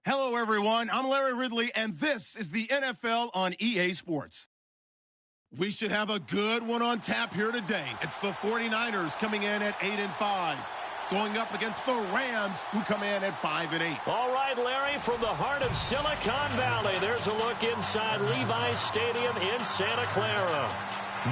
Hello, everyone. I'm Larry Ridley, and this is the NFL on EA Sports. We should have a good one on tap here today. It's the 49ers coming in at 8-5, going up against the Rams, who come in at 5-8. All right, Larry, from the heart of Silicon Valley, there's a look inside Levi's Stadium in Santa Clara.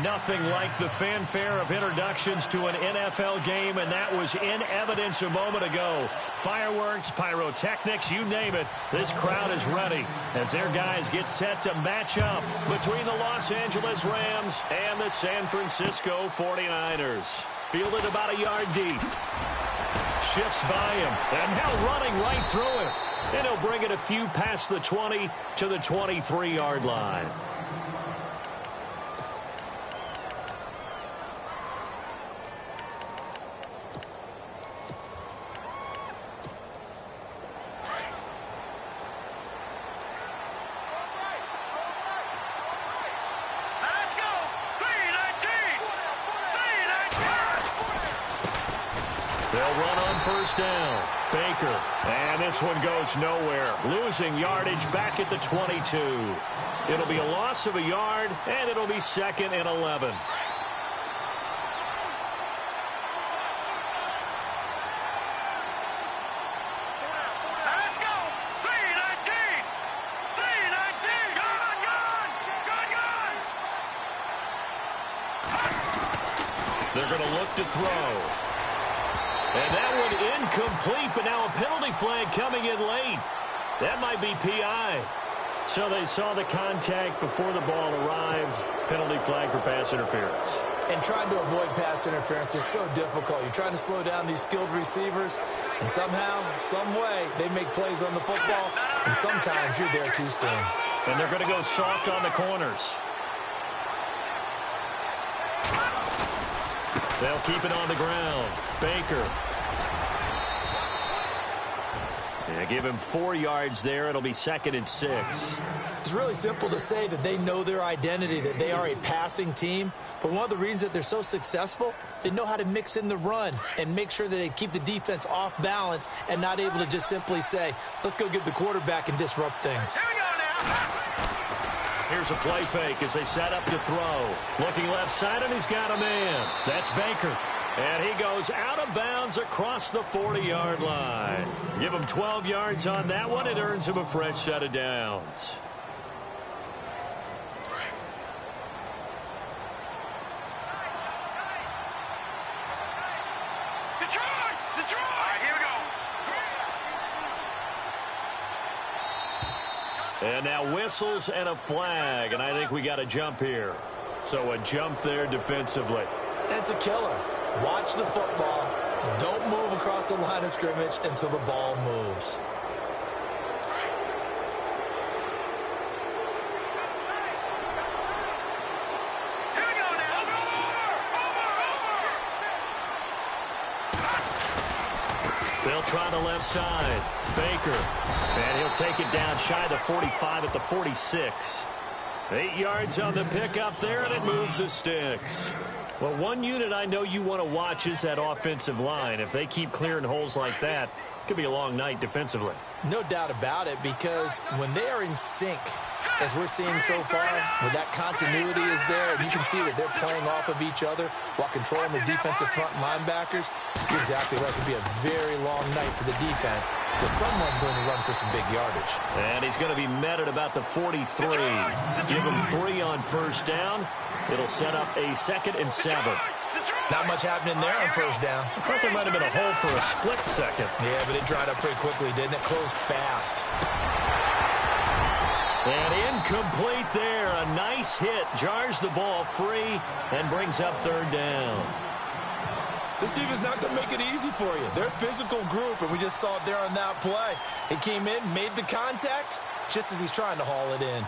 Nothing like the fanfare of introductions to an NFL game, and that was in evidence a moment ago. Fireworks, pyrotechnics, you name it. This crowd is ready as their guys get set to match up between the Los Angeles Rams and the San Francisco 49ers. Fielded about a yard deep. Shifts by him, and now running right through him. And he'll bring it a few past the 20 to the 23-yard line. They'll run on first down. Baker. And this one goes nowhere. Losing yardage back at the 22. It'll be a loss of a yard, and it'll be 2nd and 11. They're going to look to throw. And that one incomplete, but now a penalty flag coming in late. That might be PI. So they saw the contact before the ball arrives. Penalty flag for pass interference. And trying to avoid pass interference is so difficult. You're trying to slow down these skilled receivers, and somehow, some way, they make plays on the football, and sometimes you're there too soon. And they're going to go soft on the corners. They'll keep it on the ground. Baker. And give him 4 yards there. It'll be 2nd and 6. It's really simple to say that they know their identity, that they are a passing team. But one of the reasons that they're so successful, they know how to mix in the run and make sure that they keep the defense off balance and not able to just simply say, let's go get the quarterback and disrupt things. Here we go now. Here's a play fake as they set up to throw. Looking left side, and he's got a man. That's Baker. And he goes out of bounds across the 40-yard line. Give him 12 yards on that one. It earns him a fresh set of downs. And now whistles and a flag, and I think we got a jump here. So a jump there defensively. And it's a killer. Watch the football. Don't move across the line of scrimmage until the ball moves. Here we go now. Over. They'll try the left side. Baker. And he'll take it down shy of the 45 at the 46. 8 yards on the pickup there, and it moves the sticks. Well, one unit I know you want to watch is that offensive line. If they keep clearing holes like that, it could be a long night defensively. No doubt about it, because when they are in sync, as we're seeing so far, where that continuity is there, and you can see that they're playing off of each other while controlling the defensive front linebackers, you're exactly right. It could be a very long night for the defense, because someone's going to run for some big yardage. And he's going to be met at about the 43. Give him 3 on first down. It'll set up a 2nd and 7. Not much happening there on first down. I thought there might have been a hole for a split second. Yeah, but it dried up pretty quickly, didn't it? Closed fast. And incomplete there. A nice hit. Jars the ball free and brings up 3rd down. This team is not going to make it easy for you. They're a physical group, and we just saw it there on that play. He came in, made the contact, just as he's trying to haul it in.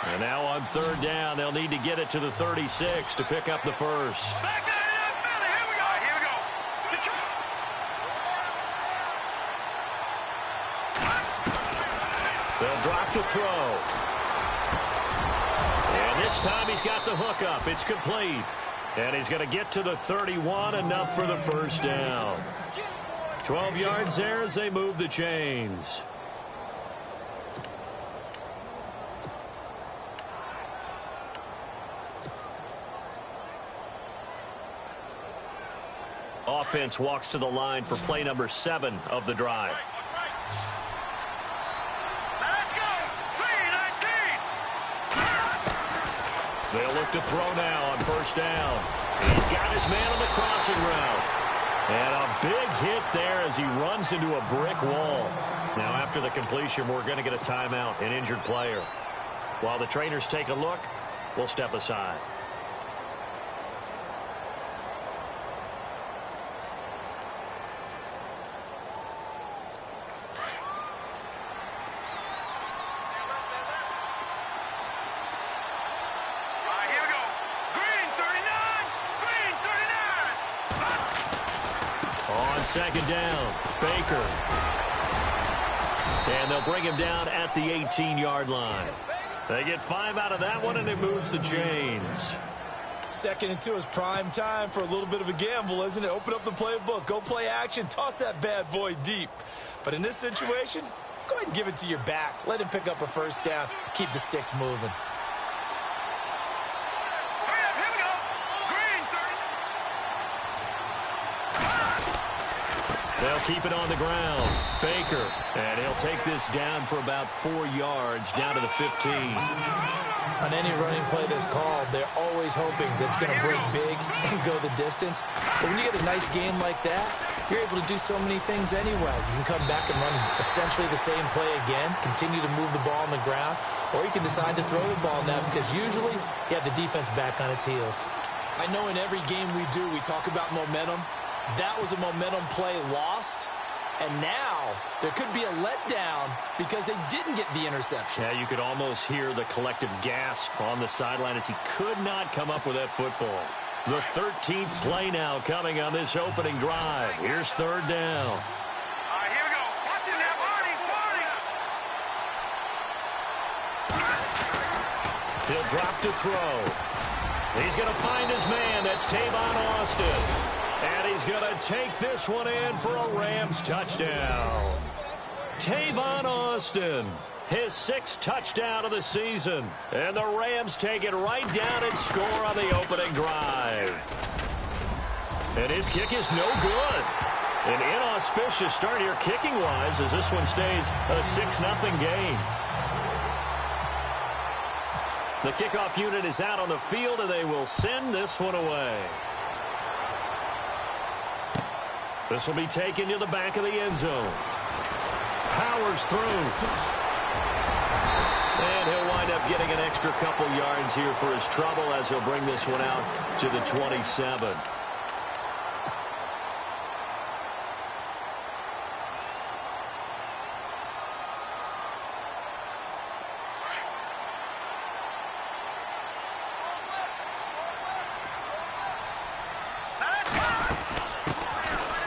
And now on 3rd down, they'll need to get it to the 36 to pick up the first. Back down in Philly. Here we go. Here we go. They'll drop to throw. And this time he's got the hook up. It's complete. And he's going to get to the 31, enough for the first down. 12 yards there as they move the chains. Offense walks to the line for play number 7 of the drive. Let's go. 3-19. They'll look to throw now on first down. He's got his man on the crossing route. And a big hit there as he runs into a brick wall. Now after the completion, we're going to get a timeout, an injured player. While the trainers take a look, we'll step aside. On 2nd down, Baker. And they'll bring him down at the 18-yard line. They get 5 out of that one, and it moves the chains. 2nd and 2 is prime time for a little bit of a gamble, isn't it? Open up the playbook, go play action, toss that bad boy deep. But in this situation, go ahead and give it to your back. Let him pick up a first down. Keep the sticks moving. Here we go. Green, 30. They'll keep it on the ground. Baker, and he'll take this down for about 4 yards, down to the 15. On any running play that's called, they're always hoping that it's going to break big and go the distance. But when you get a nice game like that, you're able to do so many things anyway. You can come back and run essentially the same play again, continue to move the ball on the ground, or you can decide to throw the ball now because usually you have the defense back on its heels. I know in every game we do, we talk about momentum. That was a momentum play lost. And now there could be a letdown because they didn't get the interception. Yeah, you could almost hear the collective gasp on the sideline as he could not come up with that football. The 13th play now coming on this opening drive. Here's 3rd down. All right, here we go. Watch it now, Marty. He'll drop to throw. He's going to find his man. That's Tavon Austin. And he's going to take this one in for a Rams touchdown. Tavon Austin, his 6th touchdown of the season. And the Rams take it right down and score on the opening drive. And his kick is no good. An inauspicious start here kicking-wise as this one stays a 6-0 game. The kickoff unit is out on the field, and they will send this one away. This will be taken to the back of the end zone. Powers through. And he'll wind up getting an extra couple yards here for his trouble as he'll bring this one out to the 27.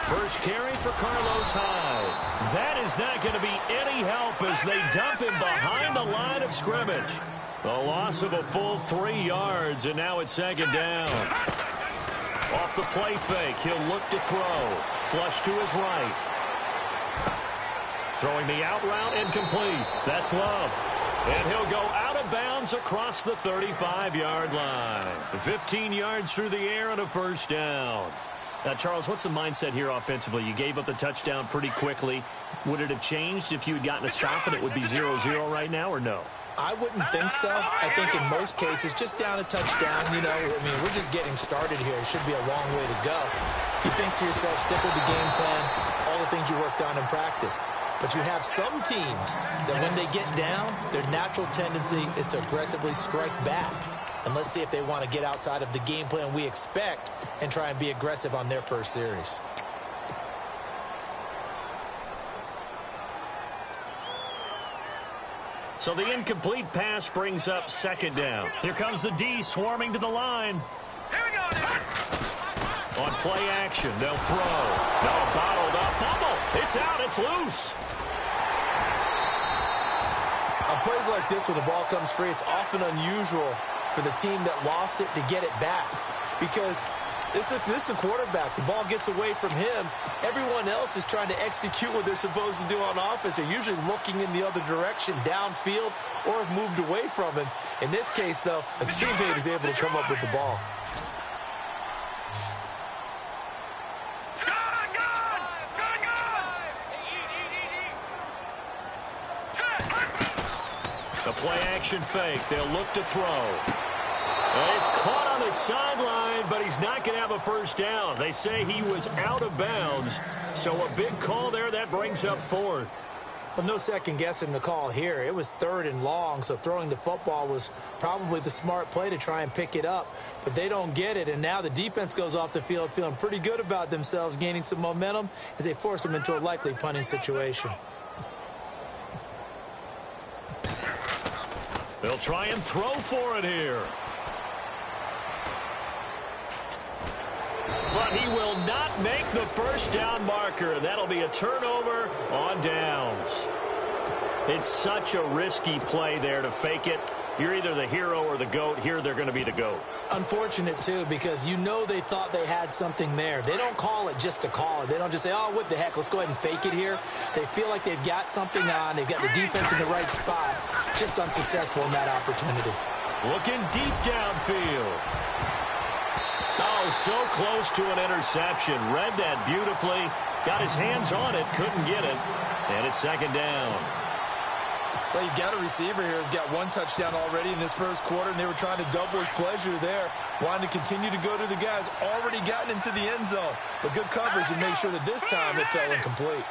First carry for Carlos Hyde. That is not going to be any help as they dump him behind the line of scrimmage. The loss of a full 3 yards, and now it's 2nd down. Off the play fake, he'll look to throw. Flush to his right. Throwing the out route, incomplete. That's Love. And he'll go out of bounds across the 35-yard line. 15 yards through the air and a first down. Now, Charles, what's the mindset here offensively? You gave up the touchdown pretty quickly. Would it have changed if you had gotten a stop and it would be 0-0 right now, or no? I wouldn't think so. I think in most cases, just down a touchdown, you know, I mean, we're just getting started here. It should be a long way to go. You think to yourself, stick with the game plan, all the things you worked on in practice. But you have some teams that when they get down, their natural tendency is to aggressively strike back. And let's see if they want to get outside of the game plan we expect and try and be aggressive on their first series. So the incomplete pass brings up 2nd down. Here comes the D swarming to the line. Here we go, dude. On play action, they'll throw. No, bottled up. Fumble. It's out. It's loose. On plays like this where the ball comes free, it's often unusual for the team that lost it to get it back. Because this is the quarterback. The ball gets away from him. Everyone else is trying to execute what they're supposed to do on offense. They're usually looking in the other direction, downfield, or have moved away from him. In this case, though, a teammate is able to come up with the ball. The play-action fake. They'll look to throw. And he's caught on the sideline, but he's not going to have a first down. They say he was out of bounds. So a big call there. That brings up 4th. Well, no second guessing the call here. It was 3rd and long, so throwing the football was probably the smart play to try and pick it up. But they don't get it, and now the defense goes off the field feeling pretty good about themselves, gaining some momentum as they force them into a likely punting situation. They'll try and throw for it here. But he will not make the first down marker. That'll be a turnover on downs. It's such a risky play there to fake it. You're either the hero or the GOAT. Here they're going to be the GOAT. Unfortunate, too, because you know they thought they had something there. They don't call it just to call it. They don't just say, oh, what the heck, let's go ahead and fake it here. They feel like they've got something on. They've got the defense in the right spot. Just unsuccessful in that opportunity. Looking deep downfield. Oh, so close to an interception. Read that beautifully. Got his hands on it. Couldn't get it. And it's second down. Well, you got a receiver here who's got one touchdown already in this first quarter, and they were trying to double his pleasure there. Wanted to continue to go to the guys already gotten into the end zone. But good coverage and make sure that this time it fell incomplete.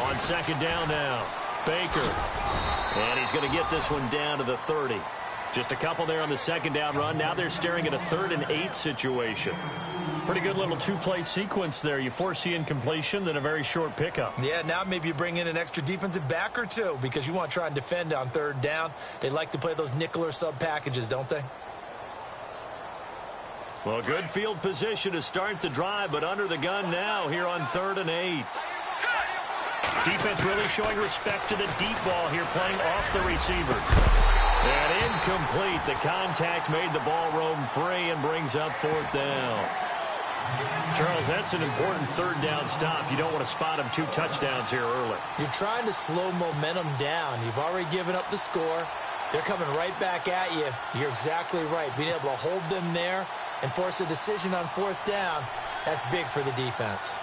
On second down now, Baker. And he's going to get this one down to the 30. Just a couple there on the second down run. Now they're staring at a 3rd and 8 situation. Pretty good little two-play sequence there. You force the incompletion, then a very short pickup. Yeah, now maybe you bring in an extra defensive back or two because you want to try and defend on 3rd down. They like to play those nickel or sub packages, don't they? Well, good field position to start the drive, but under the gun now here on 3rd and 8. Defense really showing respect to the deep ball here, playing off the receivers. And incomplete. The contact made the ball roam free and brings up 4th down. Charles, that's an important 3rd down stop. You don't want to spot him 2 touchdowns here early. You're trying to slow momentum down. You've already given up the score. They're coming right back at you. You're exactly right. Being able to hold them there and force a decision on 4th down, that's big for the defense.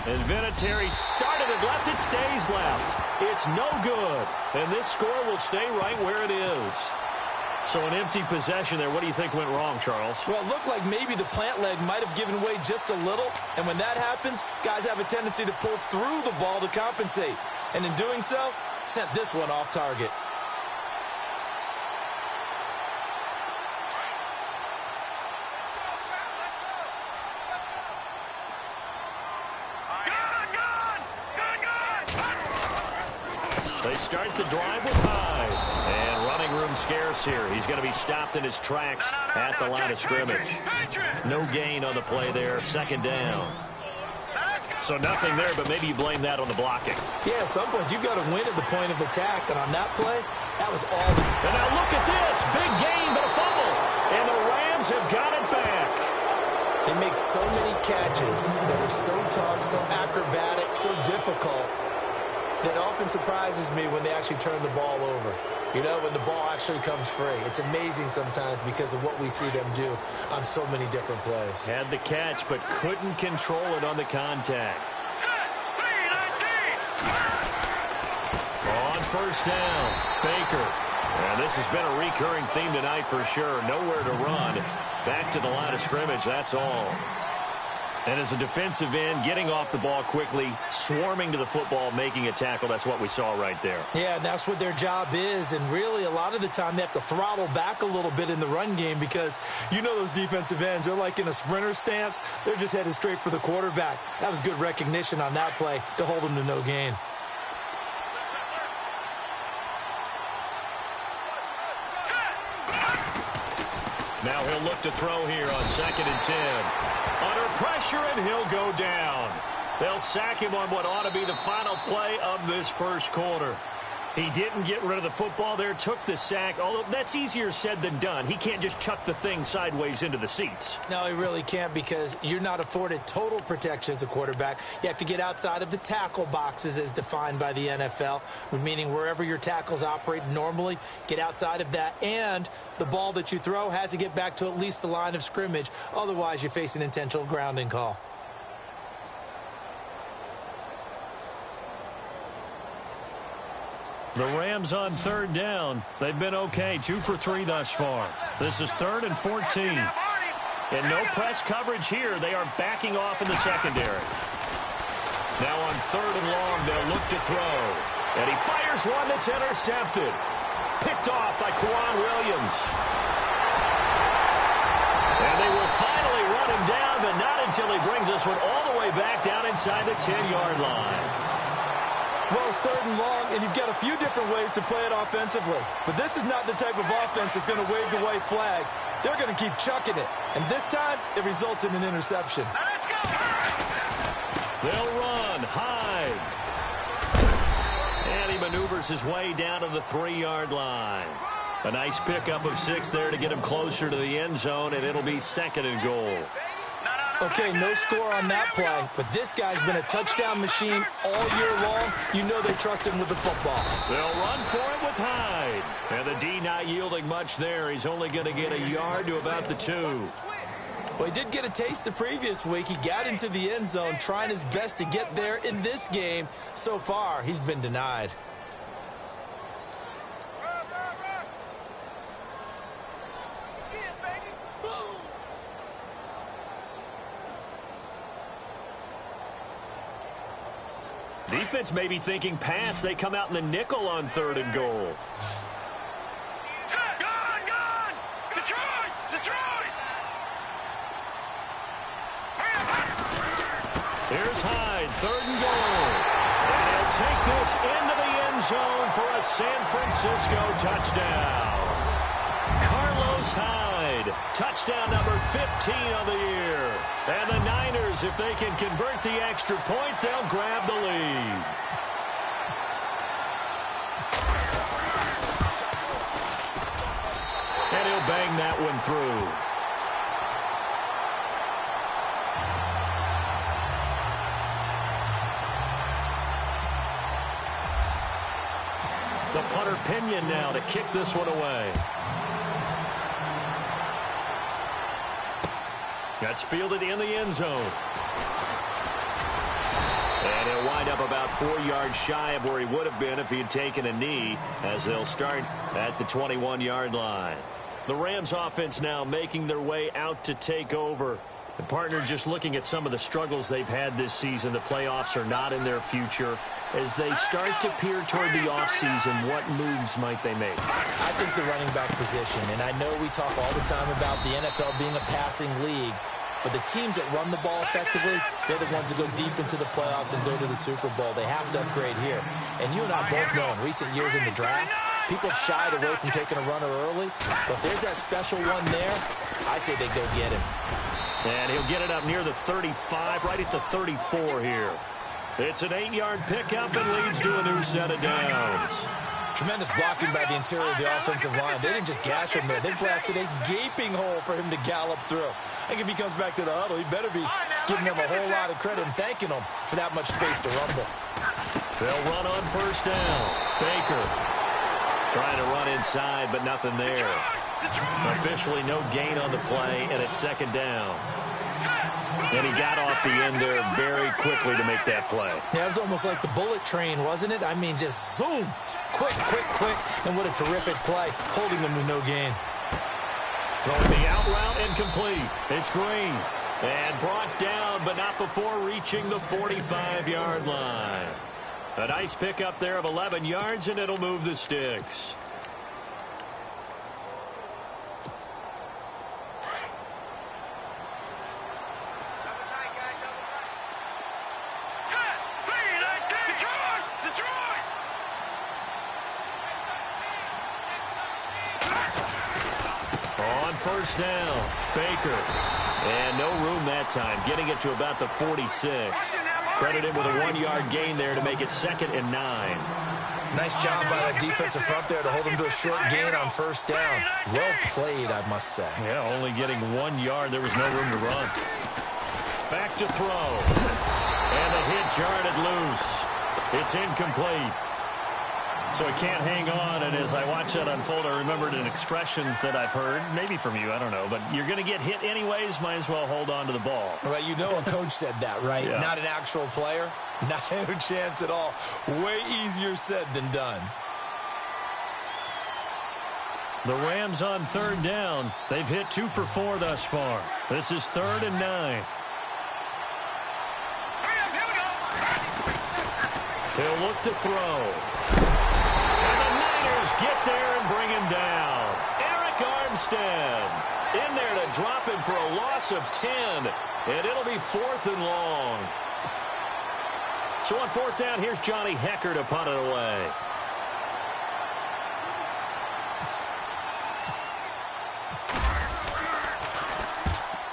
And Vinatieri started it left. It stays left. It's no good. And this score will stay right where it is. So an empty possession there. What do you think went wrong, Charles? Well, it looked like maybe the plant leg might have given way just a little. And when that happens, guys have a tendency to pull through the ball to compensate. And in doing so, sent this one off target. They start the drive with Hyde. And running room scarce here. He's going to be stopped in his tracks at the line of scrimmage. No gain on the play there. Second down. So nothing there, but maybe you blame that on the blocking. Yeah, at some point, you've got to win at the point of attack. And on that play, that was all. And now look at this. Big gain, but a fumble. And the Rams have got it back. They make so many catches that are so tough, so acrobatic, so difficult. That often surprises me when they actually turn the ball over. You know, when the ball actually comes free. It's amazing sometimes because of what we see them do on so many different plays. Had the catch, but couldn't control it on the contact. On first down, Baker. And this has been a recurring theme tonight for sure. Nowhere to run. Back to the line of scrimmage, that's all. And as a defensive end, getting off the ball quickly, swarming to the football, making a tackle, that's what we saw right there. Yeah, and that's what their job is. And really, a lot of the time, they have to throttle back a little bit in the run game because you know those defensive ends, they're like in a sprinter stance. They're just headed straight for the quarterback. That was good recognition on that play to hold them to no gain. Now he'll look to throw here on 2nd and 10. Under pressure, and he'll go down. They'll sack him on what ought to be the final play of this first quarter. He didn't get rid of the football there, took the sack, although that's easier said than done. He can't just chuck the thing sideways into the seats. No, he really can't because you're not afforded total protection as a quarterback. You have to get outside of the tackle boxes as defined by the NFL, meaning wherever your tackles operate normally, get outside of that. And the ball that you throw has to get back to at least the line of scrimmage. Otherwise, you face an intentional grounding call. The Rams on 3rd down. They've been okay, 2 for 3 thus far. This is 3rd and 14. And no press coverage here. They are backing off in the secondary. Now on 3rd and long, they'll look to throw. And he fires one that's intercepted. Picked off by Kwan Williams. And they will finally run him down, but not until he brings this one all the way back down inside the 10-yard line. Well, it's 3rd and long, and you've got a few different ways to play it offensively. But this is not the type of offense that's going to wave the white flag. They're going to keep chucking it. And this time, it results in an interception. Let's go! They'll run. Hyde. And he maneuvers his way down to the 3-yard line. A nice pickup of 6 there to get him closer to the end zone, and it'll be 2nd and goal. Okay, no score on that play, but this guy's been a touchdown machine all year long. You know they trust him with the football. They'll run for it with Hyde. And the D not yielding much there. He's only going to get a yard to about the 2. Well, he did get a taste the previous week. He got into the end zone, trying his best to get there in this game. So far, he's been denied. Defense may be thinking pass. They come out in the nickel on 3rd and goal. Gone! Detroit! Detroit! Here's Hyde, 3rd and goal. And he'll take this into the end zone for a San Francisco touchdown. Carlos Hyde, touchdown number 15 of the year. And the Niners, if they can convert the extra point, they'll grab the lead. And he'll bang that one through. The punter Pinion now to kick this one away. That's fielded in the end zone. And he'll wind up about 4 yards shy of where he would have been if he had taken a knee, as they'll start at the 21-yard line. The Rams offense now making their way out to take over. And partner, just looking at some of the struggles they've had this season, the playoffs are not in their future. As they start to peer toward the offseason, what moves might they make? I think the running back position, and I know we talk all the time about the NFL being a passing league, but the teams that run the ball effectively, they're the ones that go deep into the playoffs and go to the Super Bowl. They have to upgrade here. And you and I both know in recent years in the draft, people have shied away from taking a runner early, but if there's that special one there, I say they go get him. And he'll get it up near the 35, right at the 34 here. It's an 8-yard pickup and leads to a new set of downs. Tremendous blocking by the interior of the offensive line. They didn't just gash him there. They blasted a gaping hole for him to gallop through. I think if he comes back to the huddle, he better be giving them a whole lot of credit and thanking them for that much space to rumble. They'll run on 1st down. Baker trying to run inside, but nothing there. Officially no gain on the play, and it's 2nd down. And he got off the end there very quickly to make that play. Yeah, it was almost like the bullet train, wasn't it? I mean, just zoom. Quick. And what a terrific play, holding them to no gain. Throwing the out route and complete. It's Green. And brought down, but not before reaching the 45-yard line. A nice pickup there of 11 yards, and it'll move the sticks. On 1st down, Baker. And no room that time, getting it to about the 46. Credit him with a 1-yard gain there to make it 2nd and 9. Nice job by that defensive front there to hold him to a short gain on 1st down. Well played, I must say. Yeah, only getting 1 yard. There was no room to run. Back to throw. And the hit jarred it loose. It's incomplete. So he can't hang on, and as I watch that unfold, I remembered an expression that I've heard, maybe from you, I don't know, but you're going to get hit anyways, might as well hold on to the ball. Well, you know a coach said that, right? Yeah. Not an actual player. No chance at all. Way easier said than done. The Rams on 3rd down. They've hit 2 for 4 thus far. This is 3rd and 9. He'll look to throw. Get there and bring him down. Eric Armstead in there to drop him for a loss of 10. And it'll be 4th and long. So on fourth down, here's Johnny Hecker to punt it away.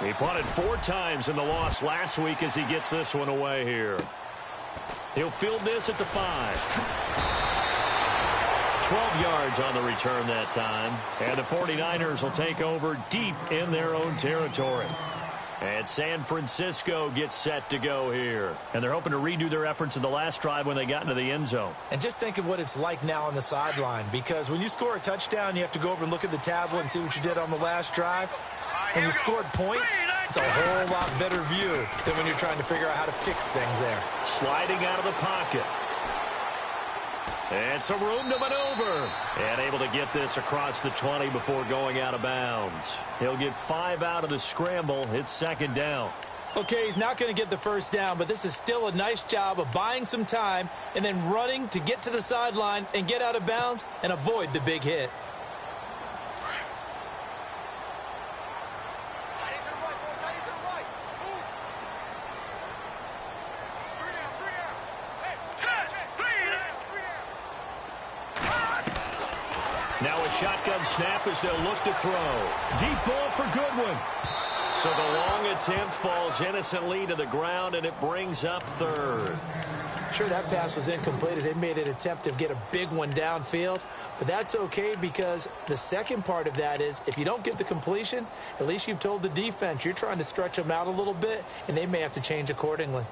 He punted 4 times in the loss last week as he gets this one away here. He'll field this at the 5. 12 yards on the return that time. And the 49ers will take over deep in their own territory. And San Francisco gets set to go here. And they're hoping to redo their efforts in the last drive when they got into the end zone. And just think of what it's like now on the sideline, because when you score a touchdown, you have to go over and look at the tablet and see what you did on the last drive. When you scored points, it's a whole lot better view than when you're trying to figure out how to fix things there. Sliding out of the pocket. And some room to maneuver. And able to get this across the 20 before going out of bounds. He'll get 5 out of the scramble. It's second down. Okay, he's not going to get the first down, but this is still a nice job of buying some time and then running to get to the sideline and get out of bounds and avoid the big hit. Now a shotgun snap as they'll look to throw. Deep ball for Goodwin. So the long attempt falls innocently to the ground, and it brings up third. Sure, that pass was incomplete as they made an attempt to get a big one downfield. But that's okay, because the second part of that is if you don't get the completion, at least you've told the defense you're trying to stretch them out a little bit, and they may have to change accordingly.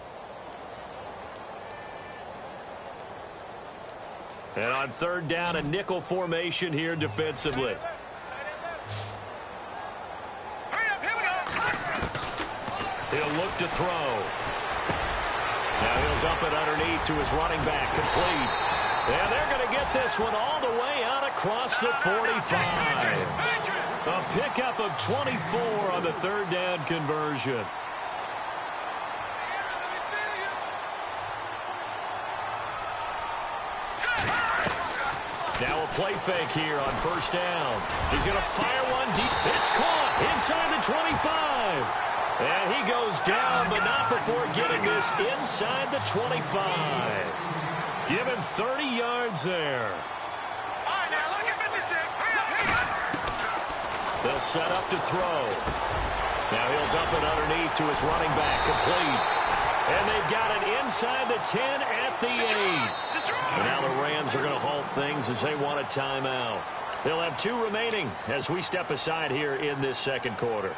And on third down, a nickel formation here defensively. He'll look to throw. Now he'll dump it underneath to his running back, complete. And they're going to get this one all the way out across the 45. A pickup of 24 on the third down conversion. Now a play fake here on first down. He's going to fire one deep. It's caught inside the 25. And he goes down, but not before getting this inside the 25. Give him 30 yards there. They'll set up to throw. Now he'll dump it underneath to his running back, complete. And they've got it inside the 10 at the 8. And now the Rams are going to halt things as they want a timeout. They'll have 2 remaining as we step aside here in this second quarter.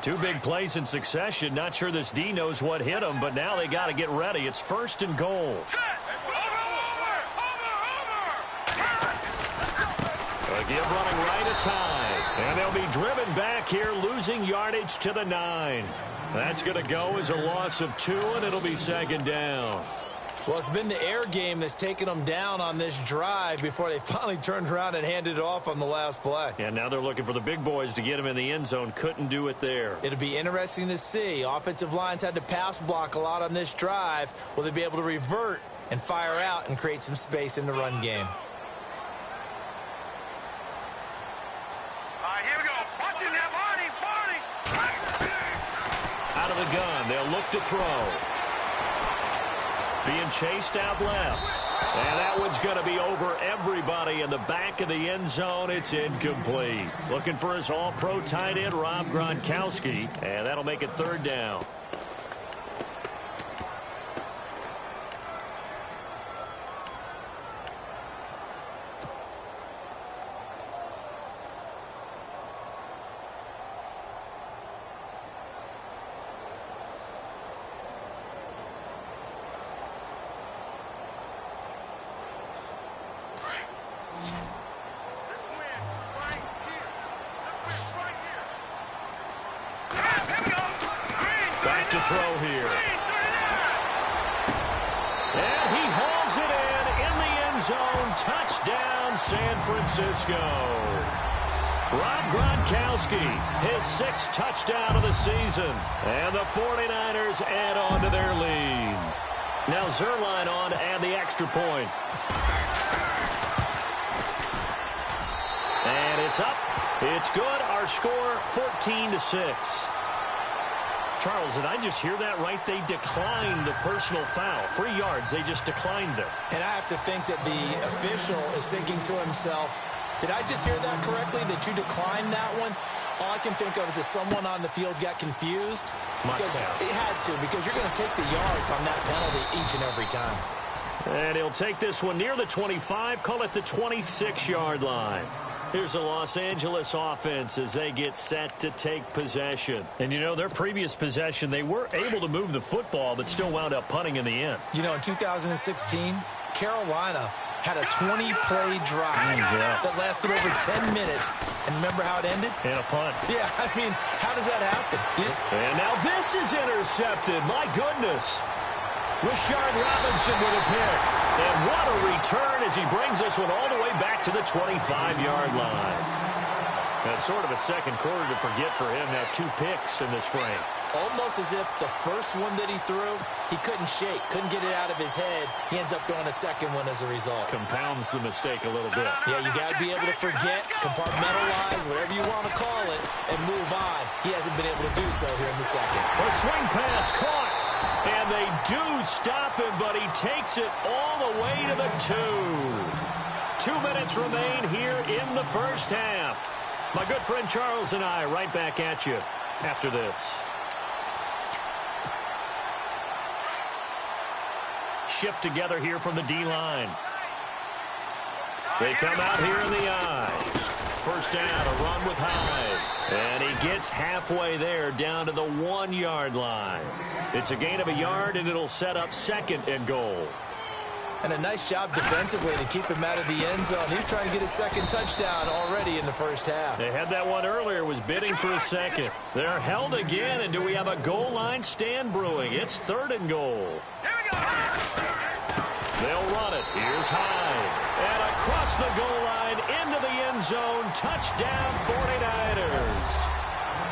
Two big plays in succession. Not sure this D knows what hit him, but now they got to get ready. It's first and goal. Again, running right, it's high. And they'll be driven back here, losing yardage to the 9. That's going to go as a loss of 2, and it'll be second down. Well, it's been the air game that's taken them down on this drive before they finally turned around and handed it off on the last play. And now they're looking for the big boys to get him in the end zone. Couldn't do it there. It'll be interesting to see. Offensive lines had to pass block a lot on this drive. Will they be able to revert and fire out and create some space in the run game? Out of the gun, they'll look to throw. Being chased out left. And that one's going to be over everybody in the back of the end zone. It's incomplete. Looking for his all-pro tight end, Rob Gronkowski. And that'll make it third down. Back to throw here. And he hauls it in the end zone. Touchdown, San Francisco. Rob Gronkowski, his 6th touchdown of the season. And the 49ers add on to their lead. Now Zerline on to add the extra point. And it's up. It's good. Our score, 14-6. Charles, did I just hear that right? They declined the personal foul. 3 yards. They just declined it. And I have to think that the official is thinking to himself, did I just hear that correctly, that you declined that one? All I can think of is that someone on the field got confused. Because it had to, because you're going to take the yards on that penalty each and every time. And he'll take this one near the 25, call it the 26-yard line. Here's the Los Angeles offense as they get set to take possession. And, you know, their previous possession, they were able to move the football, but still wound up punting in the end. You know, in 2016, Carolina had a 20-play drive that lasted over 10 minutes. And remember how it ended? And a punt. Yeah, I mean, how does that happen? And now this is intercepted. My goodness. Rashard Robinson with a pick. And what a return as he brings this one all the way back to the 25-yard line. That's sort of a second quarter to forget for him. Now 2 picks in this frame. Almost as if the first one that he threw, he couldn't shake, couldn't get it out of his head. He ends up throwing a second one as a result. Compounds the mistake a little bit. Yeah, you got to be able to forget, compartmentalize, whatever you want to call it, and move on. He hasn't been able to do so here in the second. A swing pass caught. And they do stop him, but he takes it all the way to the 2. 2 minutes remain here in the first half. My good friend Charles and I right back at you after this. Shift together here from the D-line. They come out here in the I. First down, a run with Hyde. And he gets halfway there down to the 1-yard line. It's a gain of a yard, and it'll set up 2nd and goal. And a nice job defensively to keep him out of the end zone. He's trying to get his 2nd touchdown already in the first half. They had that one earlier, was bidding for a 2nd. They're held again, and do we have a goal line stand brewing? It's 3rd and goal. Here we go. They'll run it. Here's Hyde. And across the goal line into the end zone. Touchdown 49ers.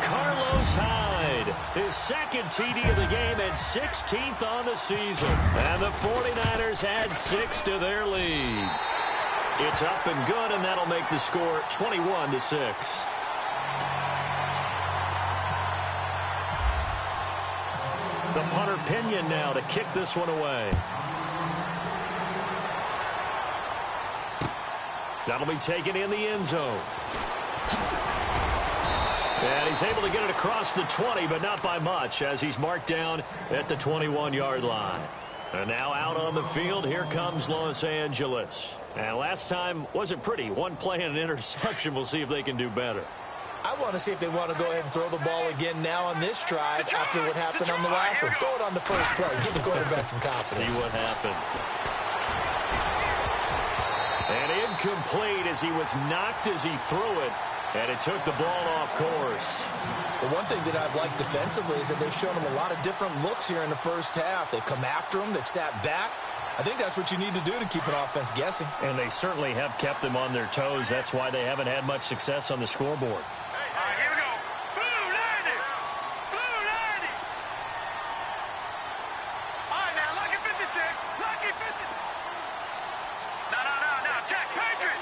Carlos Hyde, his 2nd TD of the game and 16th on the season. And the 49ers add 6 to their lead. It's up and good, and that'll make the score 21-6. The punter Pinion now to kick this one away. That'll be taken in the end zone. And he's able to get it across the 20, but not by much, as he's marked down at the 21-yard line. And now out on the field, here comes Los Angeles. And last time wasn't pretty. 1 play and an interception. We'll see if they can do better. I want to see if they want to go ahead and throw the ball again now on this drive after what happened on the last one. Throw it on the first play. Give the quarterback some confidence. See what happens. And incomplete as he was knocked as he threw it. And it took the ball off course. The one thing that I've liked defensively is that they've shown him a lot of different looks here in the first half. They've come after him. They've sat back. I think that's what you need to do to keep an offense guessing. And they certainly have kept them on their toes. That's why they haven't had much success on the scoreboard. Here we go. Blue 90. Blue 90. All right, now, lucky 56. Lucky 56. No. Jack, Patriot.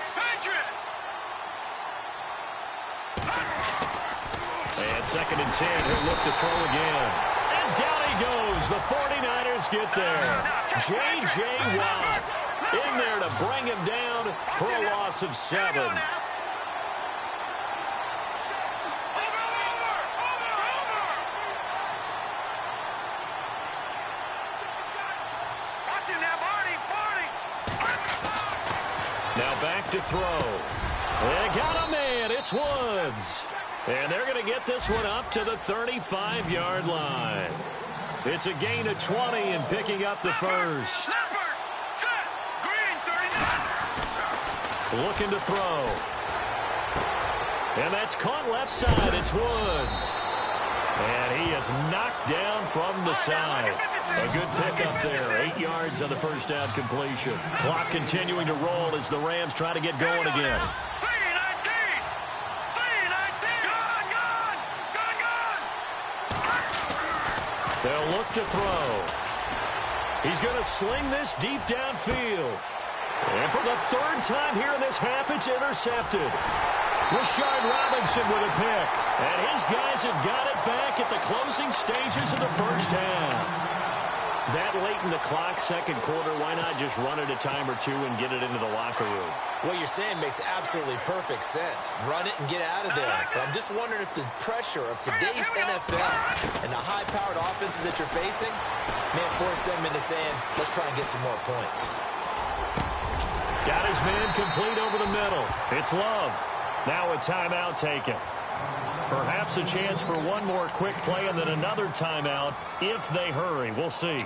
And 2nd and 10. He'll look to throw again. And down he goes. The 49ers get there. J.J. Watt in there to bring him down for a loss of 7. Now back to throw. They got a man. It's Woods. And they're going to get this one up to the 35-yard line. It's a gain of 20 and picking up the first. Looking to throw. And that's caught left side. It's Woods. And he is knocked down from the side. A good pickup there. 8 yards on the first down completion. Clock continuing to roll as the Rams try to get going again. They'll look to throw. He's going to sling this deep downfield. And for the third time here in this half, it's intercepted. Rashard Robinson with a pick. And his guys have got it back at the closing stages of the first half. That late in the clock, second quarter, why not just run it a time or two and get it into the locker room? What you're saying makes absolutely perfect sense. Run it and get out of there. But I'm just wondering if the pressure of today's NFL and the high-powered offenses that you're facing may force them into saying, let's try and get some more points. Got his man complete over the middle. It's Love. Now a timeout taken. Perhaps a chance for one more quick play and then another timeout if they hurry. We'll see.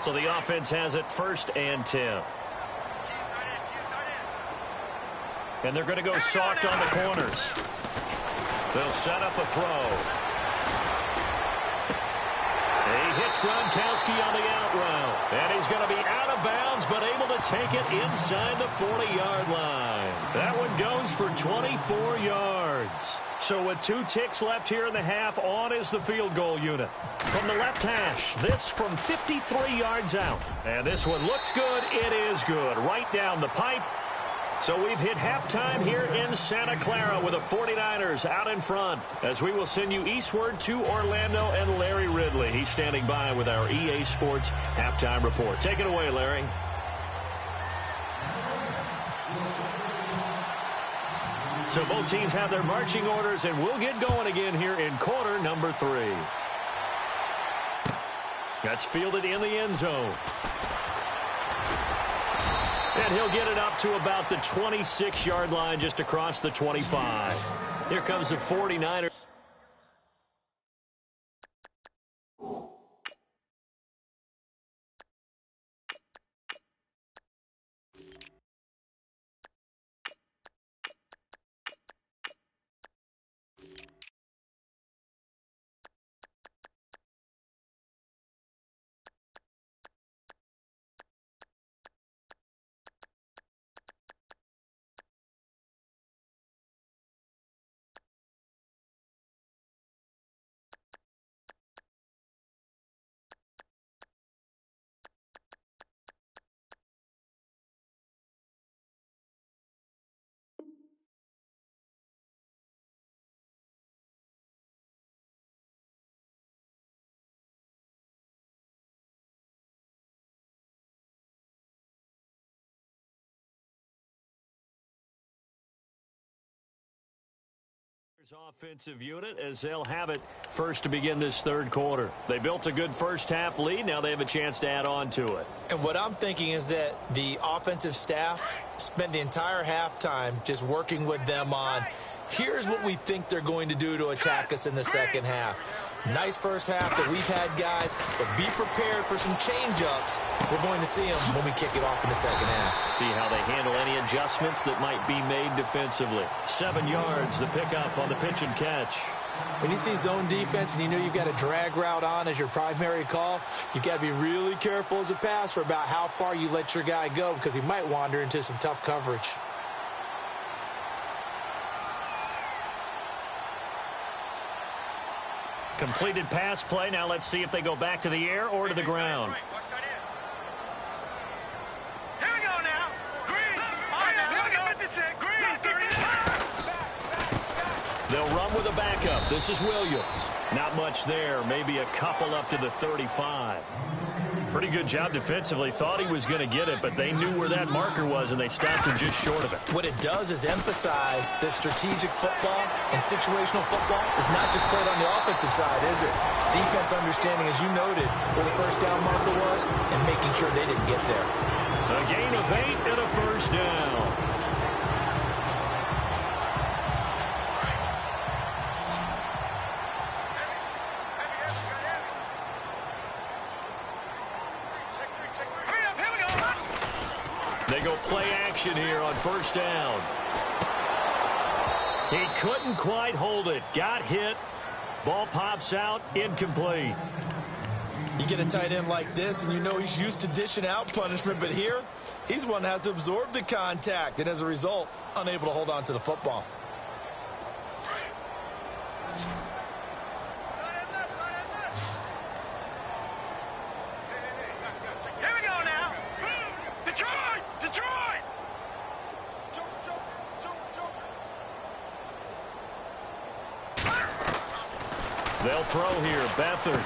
So the offense has it 1st and 10. And they're going to go soft on the corners. They'll set up a throw. He hits Gronkowski on the out route. And he's going to be out of bounds, but able to take it inside the 40-yard line. That one goes for 24 yards. So with 2 ticks left here in the half, on is the field goal unit. From the left hash, this from 53 yards out. And this one looks good. It is good. Right down the pipe. So we've hit halftime here in Santa Clara with the 49ers out in front, as we will send you eastward to Orlando and Larry Ridley. He's standing by with our EA Sports halftime report. Take it away, Larry. So both teams have their marching orders, and we'll get going again here in quarter number 3. That's fielded in the end zone. And he'll get it up to about the 26-yard line, just across the 25. Here comes the 49ers. Offensive unit as they'll have it first to begin this third quarter. They built a good first half lead. Now they have a chance to add on to it. And what I'm thinking is that the offensive staff spent the entire halftime just working with them on, here's what we think they're going to do to attack us in the second half. Nice first half that we've had, guys, but be prepared for some change-ups. We're going to see them when we kick it off in the second half. See how they handle any adjustments that might be made defensively. 7 yards, the pickup on the pitch and catch. When you see zone defense and you know you've got a drag route on as your primary call, you've got to be really careful as a passer about how far you let your guy go, because he might wander into some tough coverage. Completed pass play. Now let's see if they go back to the air or to the ground. Here we go now. Green. Here we go. This is Green. They'll run with a backup. This is Williams. Not much there. Maybe a couple up to the 35. Pretty good job defensively. Thought he was going to get it, but they knew where that marker was, and they stopped him just short of it. What it does is emphasize that strategic football and situational football is not just played on the offensive side, is it? Defense understanding, as you noted, where the first down marker was and making sure they didn't get there. A gain of 8 and a first down. They go play action here on first down. He couldn't quite hold it. Got hit. Ball pops out. Incomplete. You get a tight end like this, and you know he's used to dishing out punishment, but here, he's one that has to absorb the contact, and as a result, unable to hold on to the football. They'll throw here. Beathard.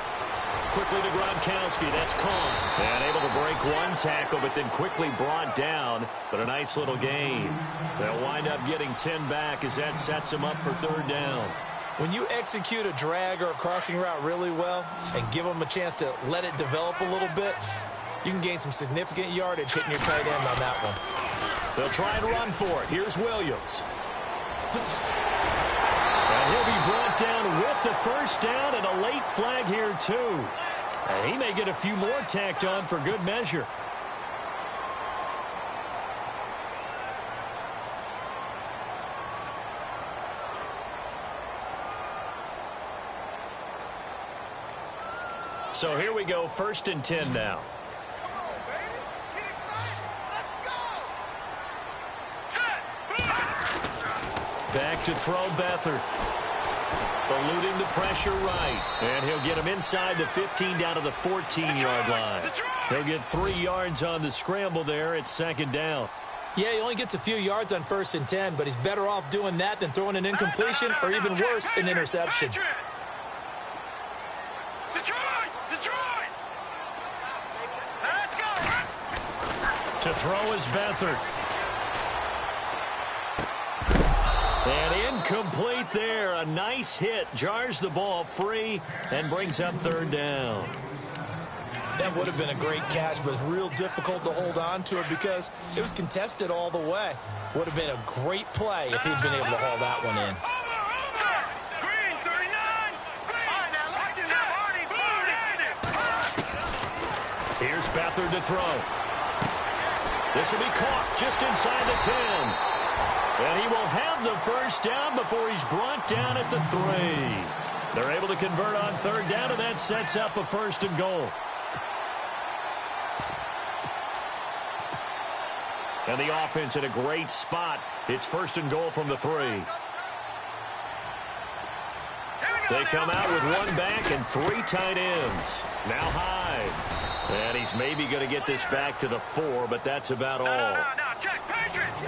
Quickly to Gronkowski. That's caught. And able to break one tackle, but then quickly brought down. But a nice little gain. They'll wind up getting 10 back as that sets them up for third down. When you execute a drag or a crossing route really well and give them a chance to let it develop a little bit, you can gain some significant yardage hitting your tight end on that one. They'll try and run for it. Here's Williams. And he'll be brought down with the first down and a late flag here, too. And he may get a few more tacked on for good measure. So here we go, 1st and 10 now. Back to throw Beathard. Eluding the pressure right. And he'll get him inside the 15 down to the 14-yard line. He'll get 3 yards on the scramble there at 2nd down. Yeah, he only gets a few yards on 1st and 10, but he's better off doing that than throwing an incompletion or even worse, an interception. To throw is Beathard. And incomplete there. A nice hit. Jars the ball free and brings up 3rd down. That would have been a great catch, but it's real difficult to hold on to it because it was contested all the way. Would have been a great play if he'd been able to haul that one in. Here's Beathard to throw. This will be caught just inside the 10. And he will have the first down before he's brought down at the 3. They're able to convert on 3rd down, and that sets up a 1st and goal. And the offense in a great spot. It's 1st and goal from the 3. They come out with 1 back and 3 tight ends. Now Hyde. And he's maybe going to get this back to the 4, but that's about all.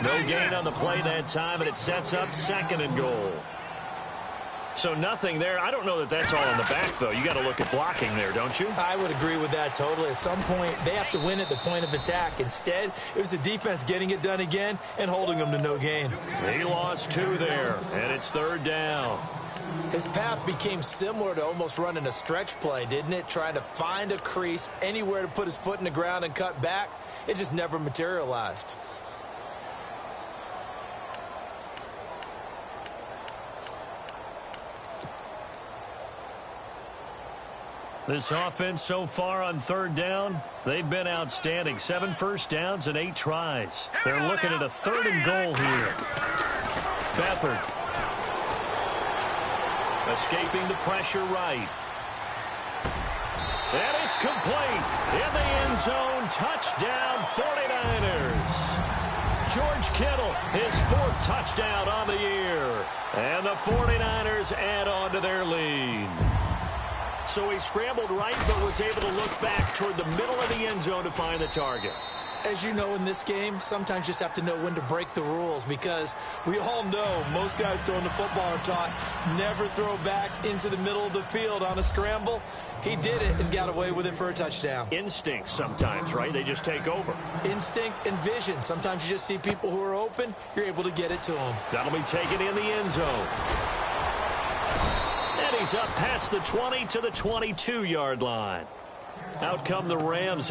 No gain on the play that time, and it sets up 2nd and goal. So nothing there. I don't know that that's all in the back, though. You got to look at blocking there, don't you? I would agree with that totally. At some point, they have to win at the point of attack. Instead, it was the defense getting it done again and holding them to no gain. He lost 2 there, and it's 3rd down. His path became similar to almost running a stretch play, didn't it? Trying to find a crease, anywhere to put his foot in the ground and cut back. It just never materialized. This offense so far on 3rd down, they've been outstanding. 7 first downs and 8 tries. They're looking at a 3rd and goal here. Beathard. Escaping the pressure right. And it's complete. In the end zone, touchdown 49ers. George Kittle, his 4th touchdown on the year. And the 49ers add on to their lead. So he scrambled right, but was able to look back toward the middle of the end zone to find the target. As you know, in this game, sometimes you just have to know when to break the rules because we all know most guys throwing the football are taught never throw back into the middle of the field on a scramble. He did it and got away with it for a touchdown. Instinct sometimes, right? They just take over. Instinct and vision. Sometimes you just see people who are open. You're able to get it to them. That'll be taken in the end zone. And he's up past the 20 to the 22-yard line. Out come the Rams.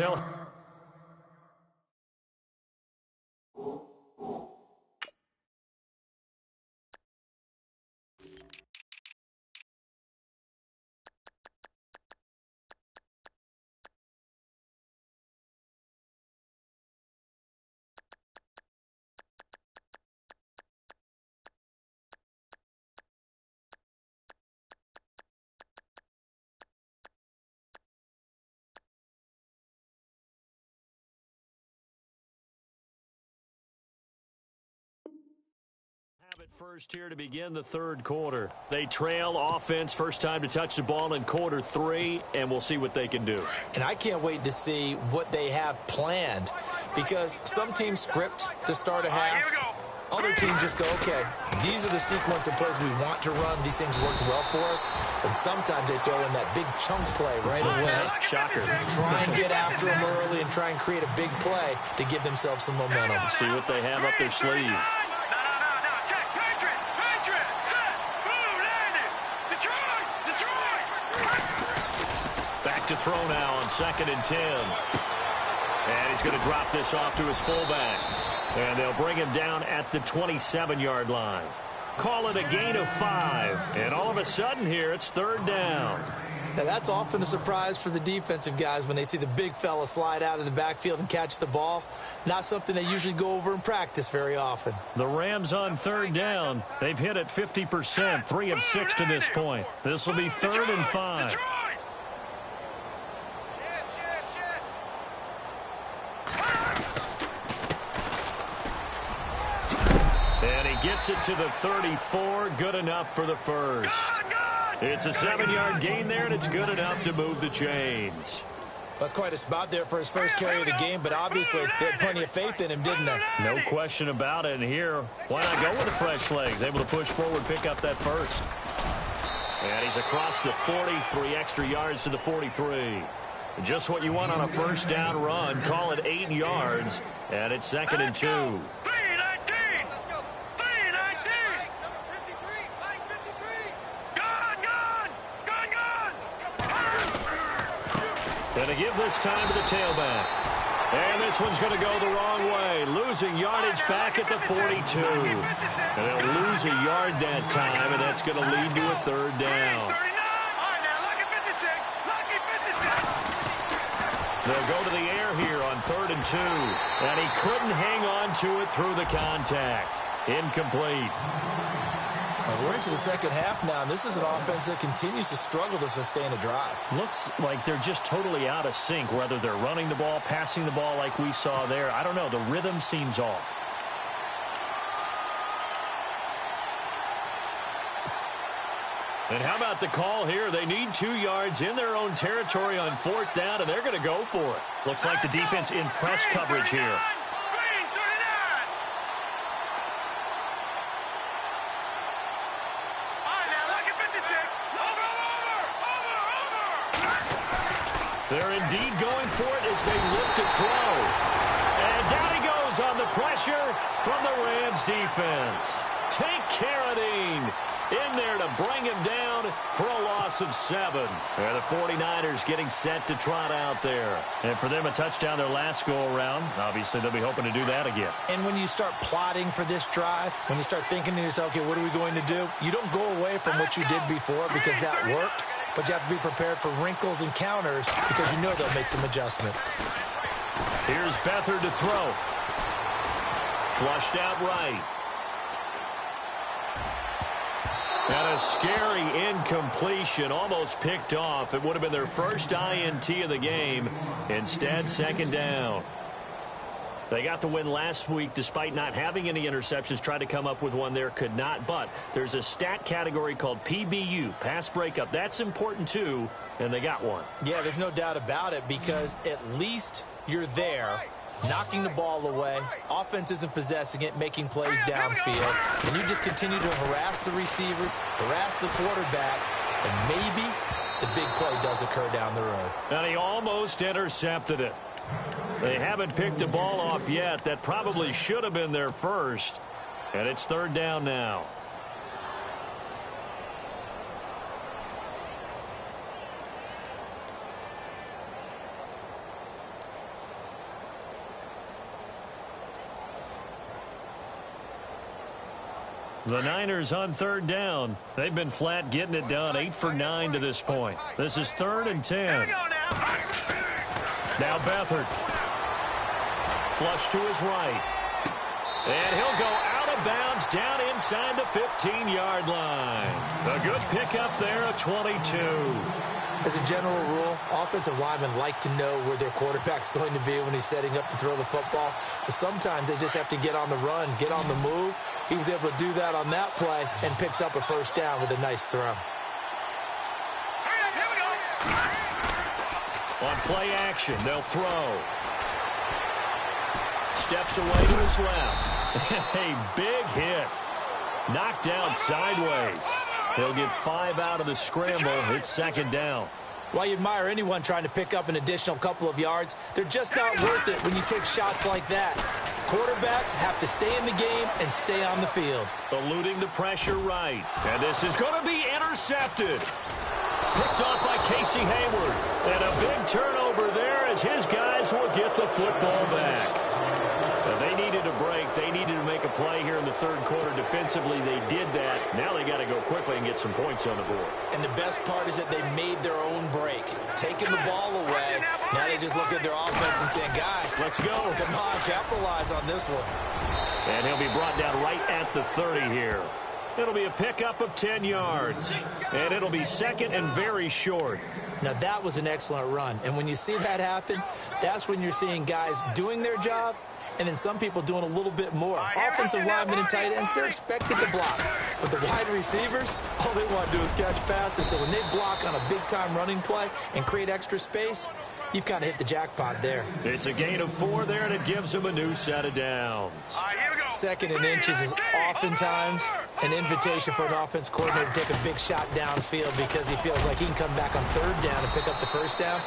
First here to begin the 3rd quarter. They trail offense, first time to touch the ball in quarter 3, and we'll see what they can do. And I can't wait to see what they have planned because some teams script to start a half Other teams just go, okay, these are the sequence of plays we want to run. These things worked well for us. And sometimes they throw in that big chunk play right away. Shocker. Try and get after them early and try and create a big play to give themselves some momentum. See what they have up their sleeve. No. Check. Patriot. Set. Blue landed. Detroit. Back to throw now on 2nd and 10. And he's going to drop this off to his fullback. And they'll bring him down at the 27-yard line. Call it a gain of 5. And all of a sudden here, it's 3rd down. Now, that's often a surprise for the defensive guys when they see the big fella slide out of the backfield and catch the ball. Not something they usually go over in practice very often. The Rams on 3rd down. They've hit it 50%, 3 of 6 to this point. This will be 3rd and 5. And he gets it to the 34. Good enough for the first. It's a 7-yard gain there, and it's good enough to move the chains. That's quite a spot there for his first carry of the game, but obviously they had plenty of faith in him, didn't they? No question about it. And here, why not go with the fresh legs? Able to push forward, pick up that first. And he's across the 40, 3 extra yards to the 43. Just what you want on a first down run. Call it 8 yards, and it's 2nd and 2. And to give this time to the tailback. And this one's going to go the wrong way. Losing yardage back at the 42. And they'll lose a yard that time, and that's going to lead to a 3rd down. They'll go to the air here on 3rd and 2. And he couldn't hang on to it through the contact. Incomplete. We're into the second half now, and this is an offense that continues to struggle to sustain a drive. Looks like they're just totally out of sync, whether they're running the ball, passing the ball like we saw there. I don't know. The rhythm seems off. And how about the call here? They need 2 yards in their own territory on 4th down, and they're going to go for it. Looks like the defense in press coverage here. They're indeed going for it as they look to throw. And down he goes on the pressure from the Rams defense. Tank Carradine in there to bring him down for a loss of 7. And the 49ers getting set to trot out there. And for them, a touchdown their last go-around. Obviously, they'll be hoping to do that again. And when you start plotting for this drive, when you start thinking to yourself, okay, what are we going to do? You don't go away from what you did before because that worked. But you have to be prepared for wrinkles and counters because you know they'll make some adjustments. Here's Beathard to throw. Flushed out right. And a scary incompletion, almost picked off. It would have been their first INT of the game. Instead, 2nd down. They got the win last week despite not having any interceptions. Tried to come up with one there, could not. But there's a stat category called PBU, pass breakup. That's important too, and they got one. Yeah, there's no doubt about it because at least you're there, knocking the ball away. Offense isn't possessing it, making plays downfield. And you just continue to harass the receivers, harass the quarterback, and maybe the big play does occur down the road. And he almost intercepted it. They haven't picked a ball off yet. That probably should have been their first. And it's 3rd down now. The Niners on 3rd down. They've been flat getting it done. 8 for 9 to this point. This is 3rd and 10. Now Beathard. Flush to his right. And he'll go out of bounds down inside the 15-yard line. A good pickup there at 22. As a general rule, offensive linemen like to know where their quarterback's going to be when he's setting up to throw the football. But sometimes they just have to get on the run, get on the move. He was able to do that on that play and picks up a first down with a nice throw. On play action, they'll throw. Steps away to his left. A big hit. Knocked down sideways. He'll get 5 out of the scramble. It's second down. While you admire anyone trying to pick up an additional couple of yards, they're just not worth it when you take shots like that. Quarterbacks have to stay in the game and stay on the field. Eluding the pressure right. And this is going to be intercepted. Picked off by Casey Hayward. And a big turnover there as his guys will get the football back. Now, they needed a break. They needed to make a play here in the third quarter. Defensively, they did that. Now they got to go quickly and get some points on the board. And the best part is that they made their own break. Taking the ball away. Now they just look at their offense and saying, guys, let's go. Come on, capitalize on this one. And he'll be brought down right at the 30 here. It'll be a pickup of 10 yards. And it'll be second and very short. Now, that was an excellent run. And when you see that happen, that's when you're seeing guys doing their job and then some people doing a little bit more. Offensive linemen and tight ends, they're expected to block. But the wide receivers, all they want to do is catch passes. So when they block on a big-time running play and create extra space, you've kind of hit the jackpot there. It's a gain of 4 there, and it gives them a new set of downs. Second and inches is oftentimes an invitation for an offense coordinator to take a big shot downfield because he feels like he can come back on third down and pick up the first down.